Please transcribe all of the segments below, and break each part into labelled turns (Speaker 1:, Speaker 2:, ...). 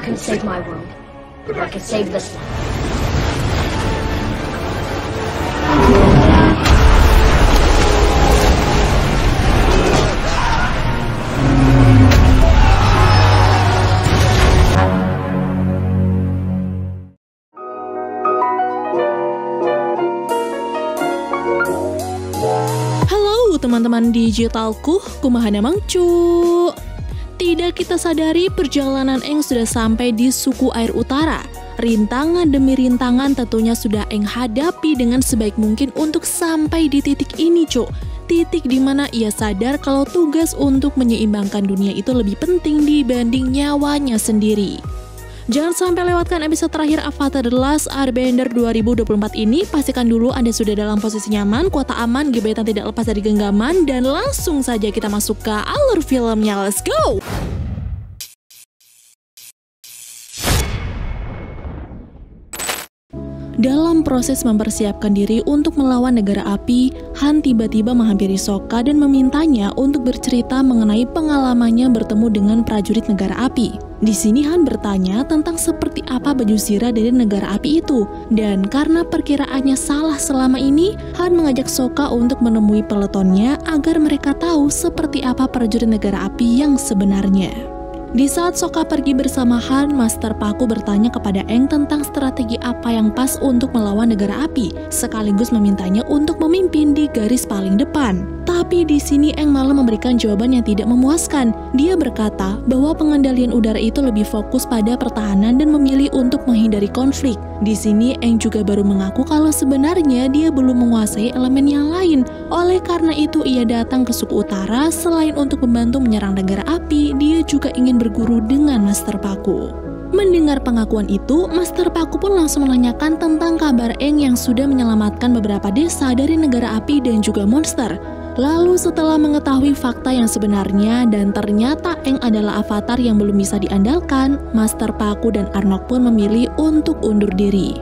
Speaker 1: I can save my world, or I can save this one.
Speaker 2: Halo teman-teman digitalku, kumaha namang cu. Tidak kita sadari perjalanan Eng sudah sampai di suku air utara. Rintangan demi rintangan tentunya sudah Eng hadapi dengan sebaik mungkin untuk sampai di titik ini cu. Titik dimana ia sadar kalau tugas untuk menyeimbangkan dunia itu lebih penting dibanding nyawanya sendiri. Jangan sampai lewatkan episode terakhir Avatar The Last Airbender 2024 ini. Pastikan dulu Anda sudah dalam posisi nyaman, kuota aman, gebetan tidak lepas dari genggaman, dan langsung saja kita masuk ke alur filmnya. Let's go! Dalam proses mempersiapkan diri untuk melawan negara api, Han tiba-tiba menghampiri Sokka dan memintanya untuk bercerita mengenai pengalamannya bertemu dengan prajurit negara api. Di sini Han bertanya tentang seperti apa baju zirah dari negara api itu. Dan karena perkiraannya salah selama ini, Han mengajak Sokka untuk menemui peletonnya agar mereka tahu seperti apa prajurit negara api yang sebenarnya. Di saat Sokka pergi bersama Han, Master Paku bertanya kepada Eng tentang strategi apa yang pas untuk melawan negara api, sekaligus memintanya untuk memimpin di garis paling depan. Tapi di sini Eng malah memberikan jawaban yang tidak memuaskan. Dia berkata bahwa pengendalian udara itu lebih fokus pada pertahanan dan memilih untuk menghindari konflik. Di sini Eng juga baru mengaku kalau sebenarnya dia belum menguasai elemen yang lain. Oleh karena itu ia datang ke suku utara. Selain untuk membantu menyerang negara api, dia juga ingin berguru dengan Master Paku. Mendengar pengakuan itu, Master Paku pun langsung menanyakan tentang kabar Eng yang sudah menyelamatkan beberapa desa dari negara api dan juga monster. Lalu setelah mengetahui fakta yang sebenarnya dan ternyata Eng adalah avatar yang belum bisa diandalkan, Master Paku dan Arnok pun memilih untuk undur diri.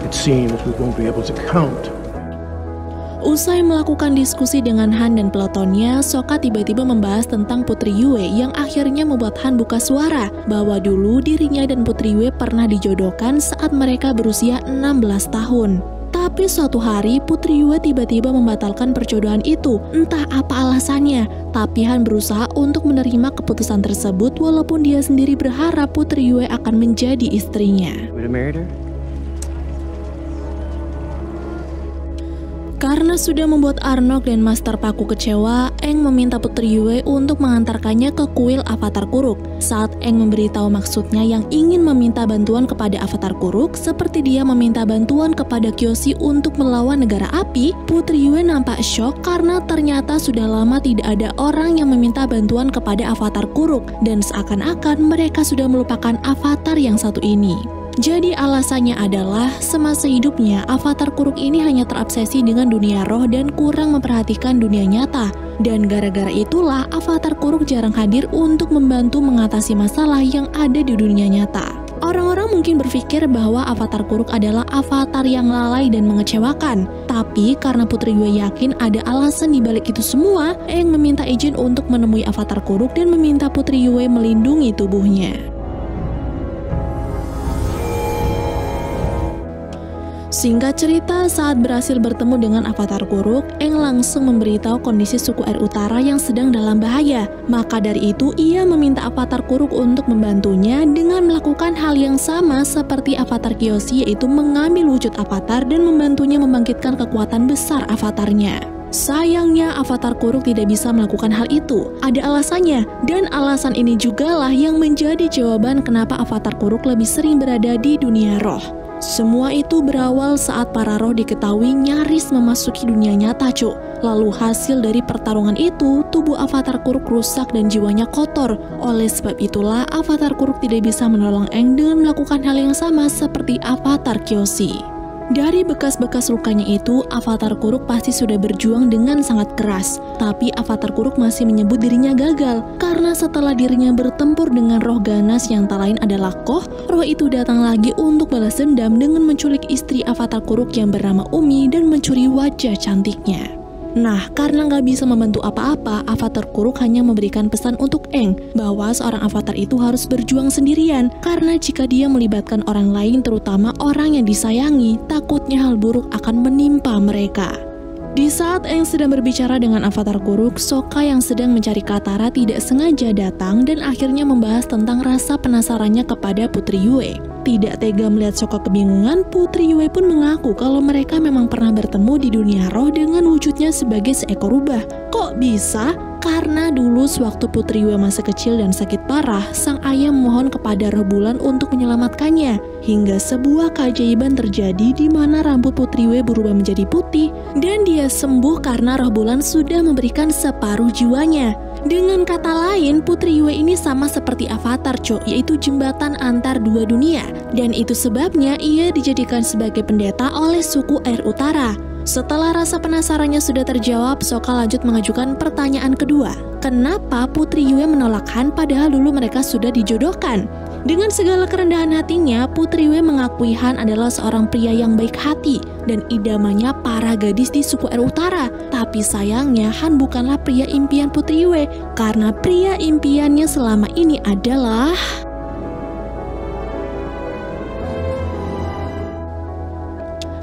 Speaker 3: It seems we won't be able to count.
Speaker 2: Usai melakukan diskusi dengan Han dan peletonnya, Sokka tiba-tiba membahas tentang Putri Yue yang akhirnya membuat Han buka suara bahwa dulu dirinya dan Putri Yue pernah dijodohkan saat mereka berusia 16 tahun. Tapi suatu hari Putri Yue tiba-tiba membatalkan perjodohan itu, entah apa alasannya. Tapi Han berusaha untuk menerima keputusan tersebut walaupun dia sendiri berharap Putri Yue akan menjadi istrinya. Karena sudah membuat Arnok dan Master Paku kecewa, Eng meminta Putri Yue untuk mengantarkannya ke kuil Avatar Kuruk. Saat Eng memberitahu maksudnya yang ingin meminta bantuan kepada Avatar Kuruk, seperti dia meminta bantuan kepada Kyoshi untuk melawan negara api, Putri Yue nampak shock karena ternyata sudah lama tidak ada orang yang meminta bantuan kepada Avatar Kuruk, dan seakan-akan mereka sudah melupakan Avatar yang satu ini. Jadi alasannya adalah semasa hidupnya Avatar Kuruk ini hanya terobsesi dengan dunia roh dan kurang memperhatikan dunia nyata. Dan gara-gara itulah Avatar Kuruk jarang hadir untuk membantu mengatasi masalah yang ada di dunia nyata. Orang-orang mungkin berpikir bahwa Avatar Kuruk adalah avatar yang lalai dan mengecewakan. Tapi karena Putri Yue yakin ada alasan di balik itu semua, Eng meminta izin untuk menemui Avatar Kuruk dan meminta Putri Yue melindungi tubuhnya. Singkat cerita, saat berhasil bertemu dengan Avatar Kuruk, Eng langsung memberitahu kondisi suku air utara yang sedang dalam bahaya. Maka dari itu, ia meminta Avatar Kuruk untuk membantunya dengan melakukan hal yang sama seperti Avatar Kyoshi, yaitu mengambil wujud avatar dan membantunya membangkitkan kekuatan besar avatarnya. Sayangnya Avatar Kuruk tidak bisa melakukan hal itu. Ada alasannya, dan alasan ini jugalah yang menjadi jawaban kenapa Avatar Kuruk lebih sering berada di dunia roh. Semua itu berawal saat para roh diketahui nyaris memasuki dunia nyata, cuk. Lalu hasil dari pertarungan itu, tubuh Avatar Kuruk rusak dan jiwanya kotor. Oleh sebab itulah, Avatar Kuruk tidak bisa menolong Eng dengan melakukan hal yang sama seperti Avatar Kyoshi. Dari bekas-bekas lukanya itu, Avatar Kuruk pasti sudah berjuang dengan sangat keras. Tapi Avatar Kuruk masih menyebut dirinya gagal, karena setelah dirinya bertempur dengan roh ganas yang tak lain adalah Koh, roh itu datang lagi untuk balas dendam dengan menculik istri Avatar Kuruk yang bernama Umi dan mencuri wajah cantiknya. Nah, karena nggak bisa membantu apa-apa, Avatar Kuruk hanya memberikan pesan untuk Aang bahwa seorang avatar itu harus berjuang sendirian, karena jika dia melibatkan orang lain, terutama orang yang disayangi, takutnya hal buruk akan menimpa mereka. Di saat Aang sedang berbicara dengan Avatar Kuruk, Sokka yang sedang mencari Katara tidak sengaja datang dan akhirnya membahas tentang rasa penasarannya kepada Putri Yue. Tidak tega melihat Sokka kebingungan, Putri Yue pun mengaku kalau mereka memang pernah bertemu di dunia roh dengan wujudnya sebagai seekor rubah. Kok bisa? Karena dulu sewaktu Putri Yue masih kecil dan sakit parah, sang ayah memohon kepada roh bulan untuk menyelamatkannya. Hingga sebuah keajaiban terjadi di mana rambut Putri Yue berubah menjadi putih dan dia sembuh karena roh bulan sudah memberikan separuh jiwanya. Dengan kata lain, Putri Yue ini sama seperti Avatar, yaitu jembatan antar dua dunia. Dan itu sebabnya ia dijadikan sebagai pendeta oleh suku Air Utara. Setelah rasa penasarannya sudah terjawab, Sokka lanjut mengajukan pertanyaan kedua. Kenapa Putri Yue menolak Han padahal dulu mereka sudah dijodohkan? Dengan segala kerendahan hatinya, Putri Yue mengakui Han adalah seorang pria yang baik hati dan idamannya para gadis di suku Air Utara. Tapi sayangnya Han bukanlah pria impian Putri Yue, karena pria impiannya selama ini adalah...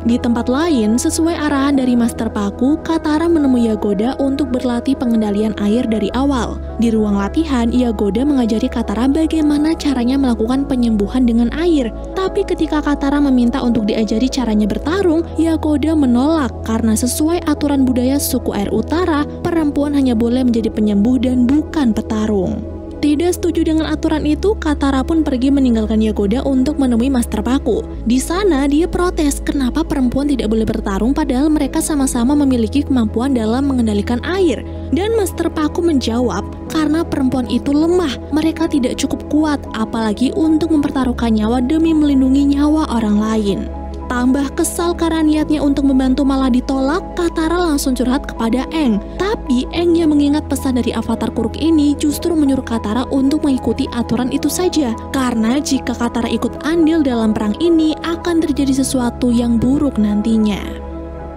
Speaker 2: Di tempat lain, sesuai arahan dari Master Paku, Katara menemui Yagoda untuk berlatih pengendalian air dari awal. Di ruang latihan, Yagoda mengajari Katara bagaimana caranya melakukan penyembuhan dengan air. Tapi ketika Katara meminta untuk diajari caranya bertarung, Yagoda menolak karena sesuai aturan budaya suku Air Utara, perempuan hanya boleh menjadi penyembuh dan bukan petarung. Tidak setuju dengan aturan itu, Katara pun pergi meninggalkan Yagoda untuk menemui Master Paku. Di sana dia protes kenapa perempuan tidak boleh bertarung padahal mereka sama-sama memiliki kemampuan dalam mengendalikan air. Dan Master Paku menjawab karena perempuan itu lemah, mereka tidak cukup kuat apalagi untuk mempertaruhkan nyawa demi melindungi nyawa orang lain. Tambah kesal karena niatnya untuk membantu malah ditolak, Katara langsung curhat kepada Aang. Tapi Aang yang mengingat pesan dari Avatar Kuruk ini justru menyuruh Katara untuk mengikuti aturan itu saja. Karena jika Katara ikut andil dalam perang ini, akan terjadi sesuatu yang buruk nantinya.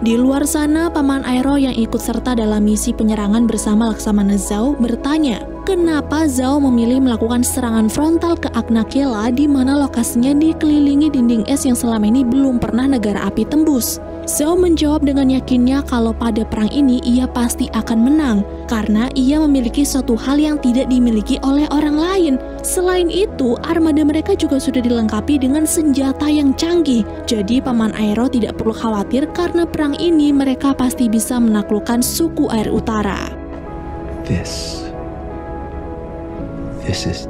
Speaker 2: Di luar sana, Paman Aero yang ikut serta dalam misi penyerangan bersama Laksamana Zhao bertanya, kenapa Zhao memilih melakukan serangan frontal ke Aknakela di mana lokasinya dikelilingi dinding es yang selama ini belum pernah negara api tembus. Zhao menjawab dengan yakinnya kalau pada perang ini ia pasti akan menang karena ia memiliki suatu hal yang tidak dimiliki oleh orang lain. Selain itu, armada mereka juga sudah dilengkapi dengan senjata yang canggih. Jadi Paman Aero tidak perlu khawatir karena perang ini mereka pasti bisa menaklukkan suku Air Utara.
Speaker 3: This is...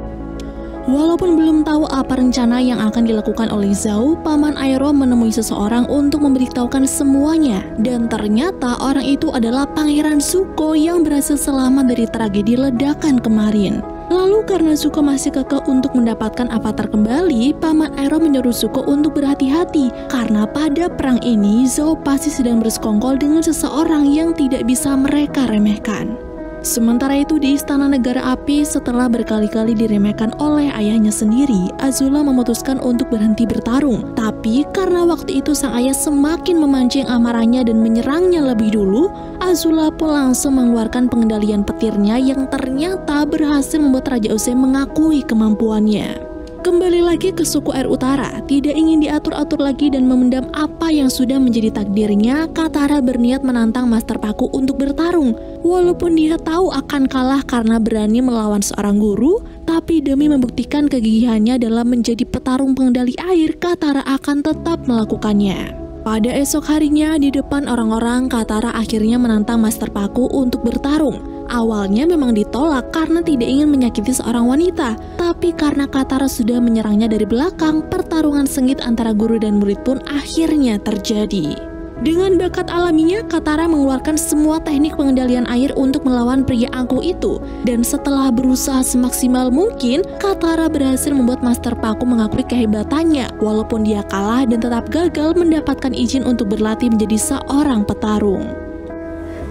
Speaker 2: Walaupun belum tahu apa rencana yang akan dilakukan oleh Zhao, Paman Aero menemui seseorang untuk memberitahukan semuanya. Dan ternyata orang itu adalah Pangeran Zuko yang berhasil selamat dari tragedi ledakan kemarin. Lalu karena Zuko masih kekeh untuk mendapatkan avatar kembali, Paman Aero menyuruh Zuko untuk berhati-hati. Karena pada perang ini, Zhao pasti sedang bersekongkol dengan seseorang yang tidak bisa mereka remehkan. Sementara itu di Istana Negara Api, setelah berkali-kali diremehkan oleh ayahnya sendiri, Azula memutuskan untuk berhenti bertarung. Tapi karena waktu itu sang ayah semakin memancing amarahnya dan menyerangnya lebih dulu, Azula pun langsung mengeluarkan pengendalian petirnya yang ternyata berhasil membuat Raja Usopp mengakui kemampuannya. Kembali lagi ke suku Air Utara, tidak ingin diatur-atur lagi dan memendam apa yang sudah menjadi takdirnya, Katara berniat menantang Master Paku untuk bertarung. Walaupun dia tahu akan kalah karena berani melawan seorang guru, tapi demi membuktikan kegigihannya dalam menjadi petarung pengendali air, Katara akan tetap melakukannya. Pada esok harinya, di depan orang-orang, Katara akhirnya menantang Master Paku untuk bertarung. Awalnya memang ditolak karena tidak ingin menyakiti seorang wanita, tapi karena Katara sudah menyerangnya dari belakang, pertarungan sengit antara guru dan murid pun akhirnya terjadi. Dengan bakat alaminya, Katara mengeluarkan semua teknik pengendalian air untuk melawan pria angkuh itu. Dan setelah berusaha semaksimal mungkin, Katara berhasil membuat Master Paku mengakui kehebatannya, walaupun dia kalah dan tetap gagal mendapatkan izin untuk berlatih menjadi seorang petarung.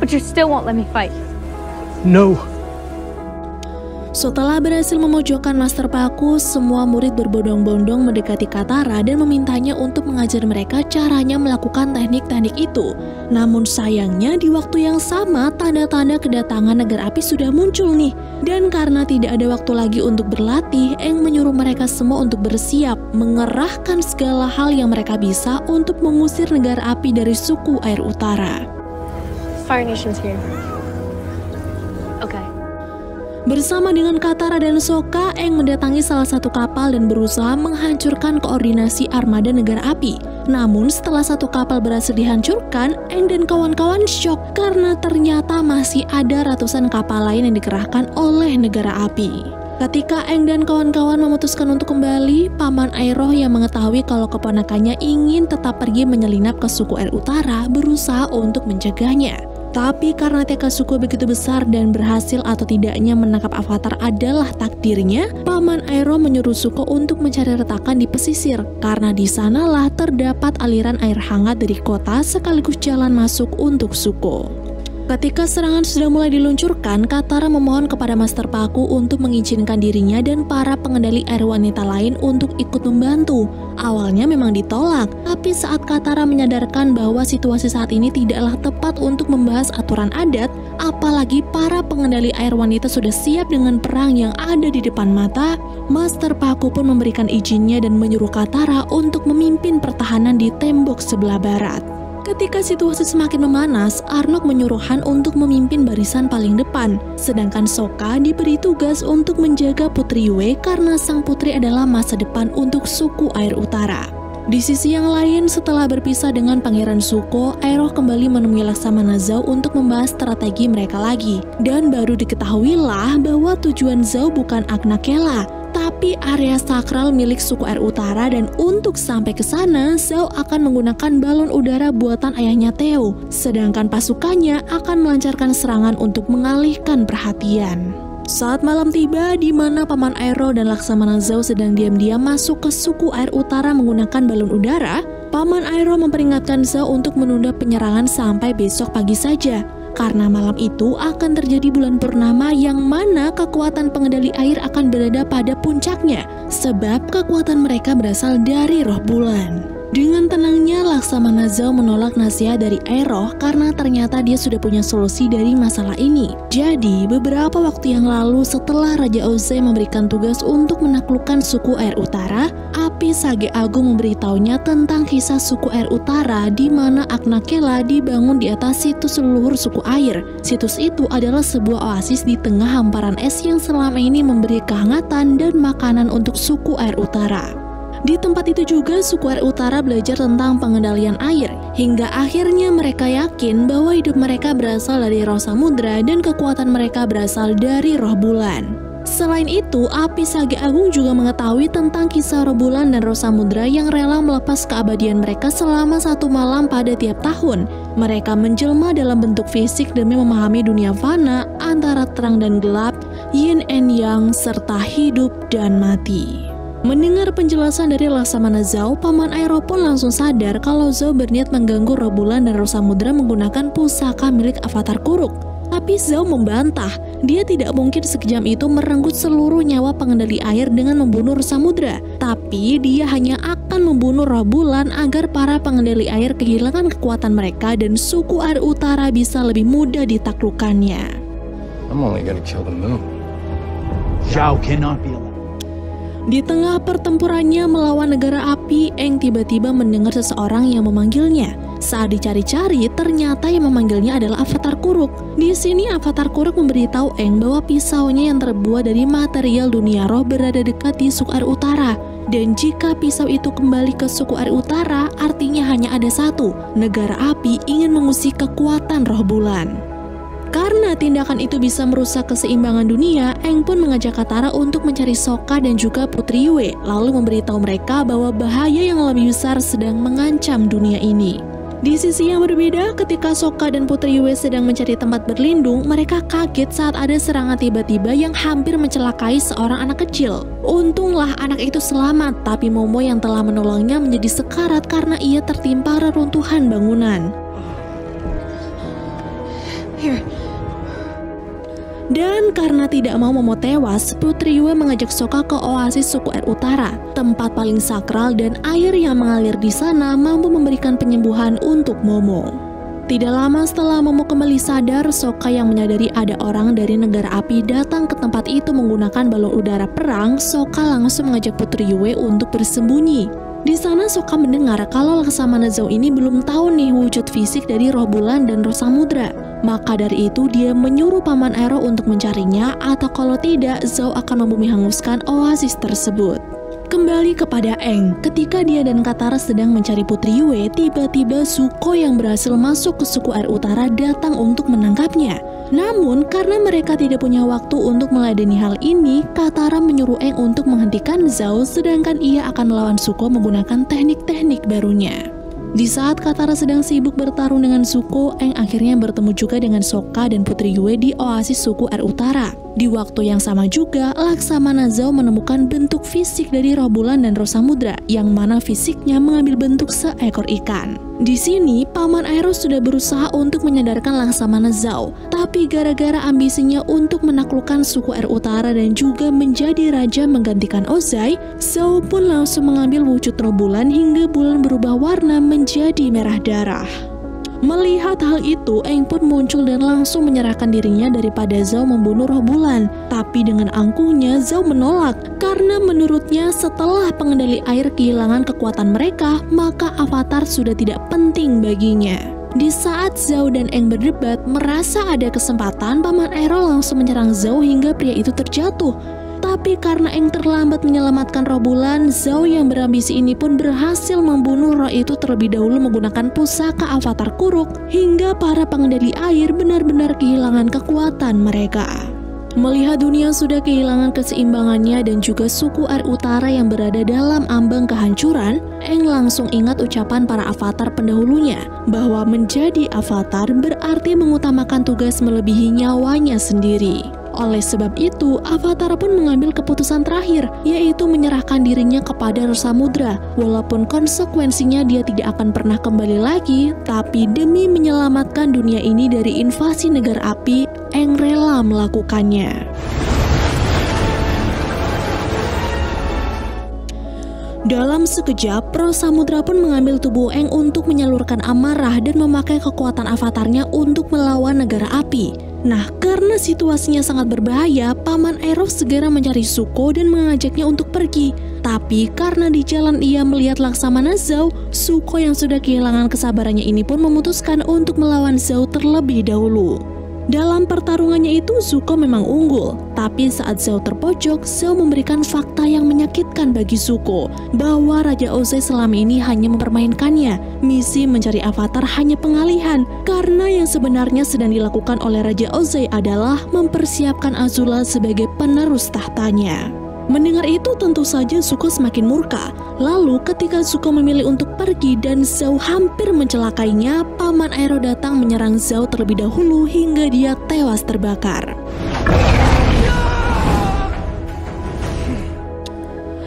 Speaker 4: But you still won't let me fight.
Speaker 3: No.
Speaker 2: Setelah berhasil memojokkan Master Paku, semua murid berbondong-bondong mendekati Katara dan memintanya untuk mengajar mereka caranya melakukan teknik-teknik itu. Namun sayangnya di waktu yang sama, tanda-tanda kedatangan Negara Api sudah muncul nih. Dan karena tidak ada waktu lagi untuk berlatih, Aang menyuruh mereka semua untuk bersiap, mengerahkan segala hal yang mereka bisa untuk mengusir Negara Api dari suku Air Utara.
Speaker 1: Fire Nation's here. Okay.
Speaker 2: Bersama dengan Katara dan Sokka, Aang mendatangi salah satu kapal dan berusaha menghancurkan koordinasi armada Negara Api. Namun setelah satu kapal berhasil dihancurkan, Aang dan kawan-kawan syok karena ternyata masih ada ratusan kapal lain yang dikerahkan oleh Negara Api. Ketika Aang dan kawan-kawan memutuskan untuk kembali, Paman Iroh yang mengetahui kalau keponakannya ingin tetap pergi menyelinap ke suku Air Utara berusaha untuk mencegahnya. Tapi karena tekad suku begitu besar dan berhasil atau tidaknya menangkap Avatar adalah takdirnya, Paman Iroh menyuruh Zuko untuk mencari retakan di pesisir, karena di sanalah terdapat aliran air hangat dari kota sekaligus jalan masuk untuk Zuko. Ketika serangan sudah mulai diluncurkan, Katara memohon kepada Master Paku untuk mengizinkan dirinya dan para pengendali air wanita lain untuk ikut membantu. Awalnya memang ditolak, tapi saat Katara menyadarkan bahwa situasi saat ini tidaklah tepat untuk membahas aturan adat, apalagi para pengendali air wanita sudah siap dengan perang yang ada di depan mata, Master Paku pun memberikan izinnya dan menyuruh Katara untuk memimpin pertahanan di tembok sebelah barat. Ketika situasi semakin memanas, Arlong menyuruh Han untuk memimpin barisan paling depan, sedangkan Sokka diberi tugas untuk menjaga Putri Yue karena sang putri adalah masa depan untuk suku Air Utara. Di sisi yang lain, setelah berpisah dengan Pangeran Zuko, Iroh kembali menemui Laksamana Zhao untuk membahas strategi mereka lagi. Dan baru diketahuilah bahwa tujuan Zhao bukan Aknakela, tapi area sakral milik suku Air Utara, dan untuk sampai ke sana, Zhao akan menggunakan balon udara buatan ayahnya Theo, sedangkan pasukannya akan melancarkan serangan untuk mengalihkan perhatian. Saat malam tiba, di mana Paman Iroh dan Laksamana Zhao sedang diam-diam masuk ke suku Air Utara menggunakan balon udara, Paman Iroh memperingatkan Zhao untuk menunda penyerangan sampai besok pagi saja. Karena malam itu akan terjadi bulan purnama yang mana kekuatan pengendali air akan berada pada puncaknya, sebab kekuatan mereka berasal dari roh bulan. Dengan tenangnya, Laksamana Zhao menolak nasihat dari Iroh karena ternyata dia sudah punya solusi dari masalah ini. Jadi, beberapa waktu yang lalu setelah Raja Ozai memberikan tugas untuk menaklukkan suku Air Utara, Api Sage Agung memberitahunya tentang kisah suku Air Utara di mana Aknakela dibangun di atas situs leluhur suku air. Situs itu adalah sebuah oasis di tengah hamparan es yang selama ini memberi kehangatan dan makanan untuk suku Air Utara. Di tempat itu juga suku Air Utara belajar tentang pengendalian air, hingga akhirnya mereka yakin bahwa hidup mereka berasal dari roh samudra dan kekuatan mereka berasal dari roh bulan. Selain itu, Api Sage Agung juga mengetahui tentang kisah roh bulan dan roh samudra yang rela melepas keabadian mereka selama 1 malam pada tiap tahun. Mereka menjelma dalam bentuk fisik demi memahami dunia fana antara terang dan gelap, yin and yang, serta hidup dan mati. Mendengar penjelasan dari Laksamana Zhao, Paman Iroh pun langsung sadar kalau Zhao berniat mengganggu roh bulan dan roh samudra menggunakan pusaka milik Avatar Kuruk. Tapi Zhao membantah, dia tidak mungkin sekejam itu merenggut seluruh nyawa pengendali air dengan membunuh roh samudra. Tapi dia hanya akan membunuh roh bulan agar para pengendali air kehilangan kekuatan mereka dan suku Air Utara bisa lebih mudah ditaklukkannya.
Speaker 3: I'm only gonna kill the moon.
Speaker 4: Zhao cannot be allowed.
Speaker 2: Di tengah pertempurannya melawan negara api, Aang tiba-tiba mendengar seseorang yang memanggilnya. Saat dicari-cari, ternyata yang memanggilnya adalah Avatar Kuruk. Di sini Avatar Kuruk memberitahu Aang bahwa pisaunya yang terbuat dari material dunia roh berada dekat di suku Air Utara. Dan jika pisau itu kembali ke suku Air Utara, artinya hanya ada satu, negara api ingin mengusik kekuatan roh bulan. Karena tindakan itu bisa merusak keseimbangan dunia, Aang pun mengajak Katara untuk mencari Sokka dan juga Putri Yue, lalu memberitahu mereka bahwa bahaya yang lebih besar sedang mengancam dunia ini. Di sisi yang berbeda, ketika Sokka dan Putri Yue sedang mencari tempat berlindung, mereka kaget saat ada serangan tiba-tiba yang hampir mencelakai seorang anak kecil. Untunglah anak itu selamat, tapi Momo yang telah menolongnya menjadi sekarat karena ia tertimpa reruntuhan bangunan.
Speaker 1: Here.
Speaker 2: Dan karena tidak mau Momo tewas, Putri Yue mengajak Sokka ke oasis suku air utara, tempat paling sakral dan air yang mengalir di sana mampu memberikan penyembuhan untuk Momo. Tidak lama setelah Momo kembali sadar, Sokka yang menyadari ada orang dari negara api datang ke tempat itu menggunakan balon udara perang. Sokka langsung mengajak Putri Yue untuk bersembunyi. Di sana Sokka mendengar kalau Laksamana Zhao ini belum tahu nih wujud fisik dari roh bulan dan roh samudra. Maka dari itu dia menyuruh Paman Ero untuk mencarinya, atau kalau tidak Zhao akan membumi hanguskan oasis tersebut. Kembali kepada Aang, ketika dia dan Katara sedang mencari Putri Yue, tiba-tiba Zuko yang berhasil masuk ke suku air utara datang untuk menangkapnya. Namun karena mereka tidak punya waktu untuk meladeni hal ini, Katara menyuruh Aang untuk menghentikan Zhao, sedangkan ia akan melawan Zuko menggunakan teknik-teknik barunya. Di saat Katara sedang sibuk bertarung dengan Zuko, Aang akhirnya bertemu juga dengan Sokka dan Putri Yue di oasis suku air utara. Di waktu yang sama juga, Laksamana Zhao menemukan bentuk fisik dari roh bulan dan roh samudra, yang mana fisiknya mengambil bentuk seekor ikan. Di sini, Paman Ero sudah berusaha untuk menyadarkan Laksamana Zhao, tapi gara-gara ambisinya untuk menaklukkan suku air utara dan juga menjadi raja menggantikan Ozai, Zhao pun langsung mengambil wujud roh bulan hingga bulan berubah warna menjadi merah darah. Melihat hal itu, Aang pun muncul dan langsung menyerahkan dirinya daripada Zhao membunuh roh bulan. Tapi dengan angkuhnya, Zhao menolak karena menurutnya setelah pengendali air kehilangan kekuatan mereka, maka avatar sudah tidak penting baginya. Di saat Zhao dan Aang berdebat, merasa ada kesempatan, Paman Ero langsung menyerang Zhao hingga pria itu terjatuh. Tapi karena Aang terlambat menyelamatkan roh bulan, Zhao yang berambisi ini pun berhasil membunuh roh itu terlebih dahulu menggunakan pusaka avatar Kuruk, hingga para pengendali air benar-benar kehilangan kekuatan mereka. Melihat dunia sudah kehilangan keseimbangannya dan juga suku air utara yang berada dalam ambang kehancuran, Aang langsung ingat ucapan para avatar pendahulunya, bahwa menjadi avatar berarti mengutamakan tugas melebihi nyawanya sendiri. Oleh sebab itu, Avatar pun mengambil keputusan terakhir, yaitu menyerahkan dirinya kepada roh samudra. Walaupun konsekuensinya dia tidak akan pernah kembali lagi, tapi demi menyelamatkan dunia ini dari invasi negara api, Aang rela melakukannya. Dalam sekejap, roh samudra pun mengambil tubuh Aang untuk menyalurkan amarah dan memakai kekuatan avatarnya untuk melawan negara api. Nah, karena situasinya sangat berbahaya, Paman Ero segera mencari Zuko dan mengajaknya untuk pergi. Tapi karena di jalan ia melihat Laksamana Zhao, Zuko yang sudah kehilangan kesabarannya ini pun memutuskan untuk melawan Zhao terlebih dahulu. Dalam pertarungannya itu Zuko memang unggul, tapi saat Zhao terpojok, Zhao memberikan fakta yang menyakitkan bagi Zuko, bahwa Raja Ozai selama ini hanya mempermainkannya. Misi mencari avatar hanya pengalihan, karena yang sebenarnya sedang dilakukan oleh Raja Ozai adalah mempersiapkan Azula sebagai penerus tahtanya. Mendengar itu tentu saja Zuko semakin murka. Lalu ketika Zuko memilih untuk pergi dan Zhao hampir mencelakainya, Paman Ero datang menyerang Zhao terlebih dahulu hingga dia tewas terbakar.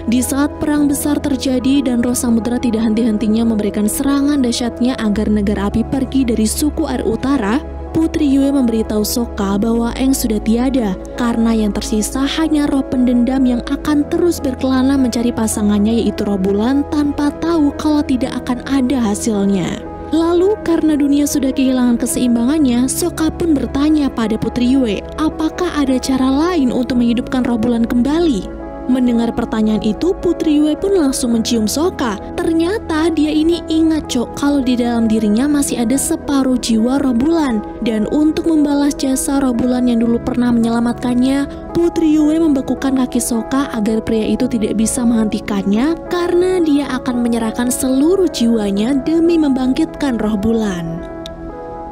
Speaker 2: Di saat perang besar terjadi dan roh samudra tidak henti-hentinya memberikan serangan dahsyatnya agar negara api pergi dari suku air utara, Putri Yue memberitahu Sokka bahwa Aang sudah tiada, karena yang tersisa hanya roh pendendam yang akan terus berkelana mencari pasangannya yaitu roh bulan tanpa tahu kalau tidak akan ada hasilnya. Lalu karena dunia sudah kehilangan keseimbangannya, Sokka pun bertanya pada Putri Yue, apakah ada cara lain untuk menghidupkan roh bulan kembali? Mendengar pertanyaan itu, Putri Yue pun langsung mencium Sokka. Ternyata dia ini ingat kalau di dalam dirinya masih ada separuh jiwa roh bulan. Dan untuk membalas jasa roh bulan yang dulu pernah menyelamatkannya, Putri Yue membekukan kaki Sokka agar pria itu tidak bisa menghentikannya, karena dia akan menyerahkan seluruh jiwanya demi membangkitkan roh bulan.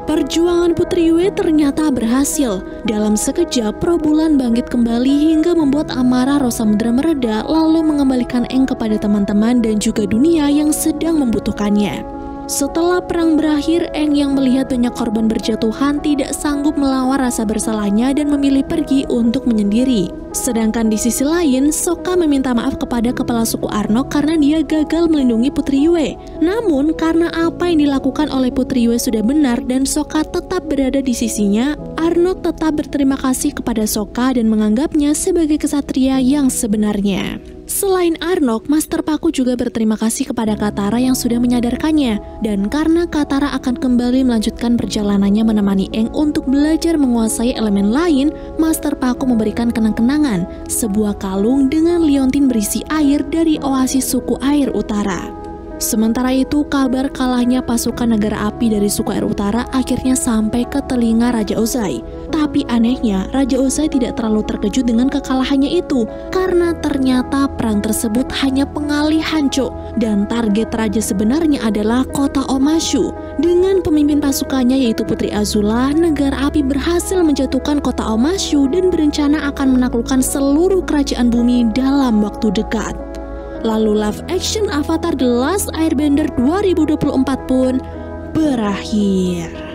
Speaker 2: Perjuangan Putri Yue ternyata berhasil. Dalam sekejap, roh bulan bangkit kembali hingga membuat amarah roh samudra mereda, lalu mengembalikan Aang kepada teman-teman dan juga dunia yang sedang membutuhkannya. Setelah perang berakhir, Aang yang melihat banyak korban berjatuhan tidak sanggup melawan rasa bersalahnya dan memilih pergi untuk menyendiri. Sedangkan di sisi lain, Sokka meminta maaf kepada kepala suku Arnok karena dia gagal melindungi Putri Yue. Namun karena apa yang dilakukan oleh Putri Yue sudah benar dan Sokka tetap berada di sisinya, Arnok tetap berterima kasih kepada Sokka dan menganggapnya sebagai kesatria yang sebenarnya. Selain Arnok, Master Paku juga berterima kasih kepada Katara yang sudah menyadarkannya. Dan karena Katara akan kembali melanjutkan perjalanannya menemani Aang untuk belajar menguasai elemen lain, Master Paku memberikan kenang-kenangan, sebuah kalung dengan liontin berisi air dari oasis suku Air Utara. Sementara itu, kabar kalahnya pasukan negara api dari suku Air Utara akhirnya sampai ke telinga Raja Ozai. Tapi anehnya, Raja Ozai tidak terlalu terkejut dengan kekalahannya itu, karena ternyata perang tersebut hanya pengalihan, Cok. Dan target raja sebenarnya adalah kota Omashu. Dengan pemimpin pasukannya yaitu Putri Azula, negara api berhasil menjatuhkan kota Omashu dan berencana akan menaklukkan seluruh kerajaan bumi dalam waktu dekat. Lalu live action Avatar The Last Airbender 2024 pun berakhir.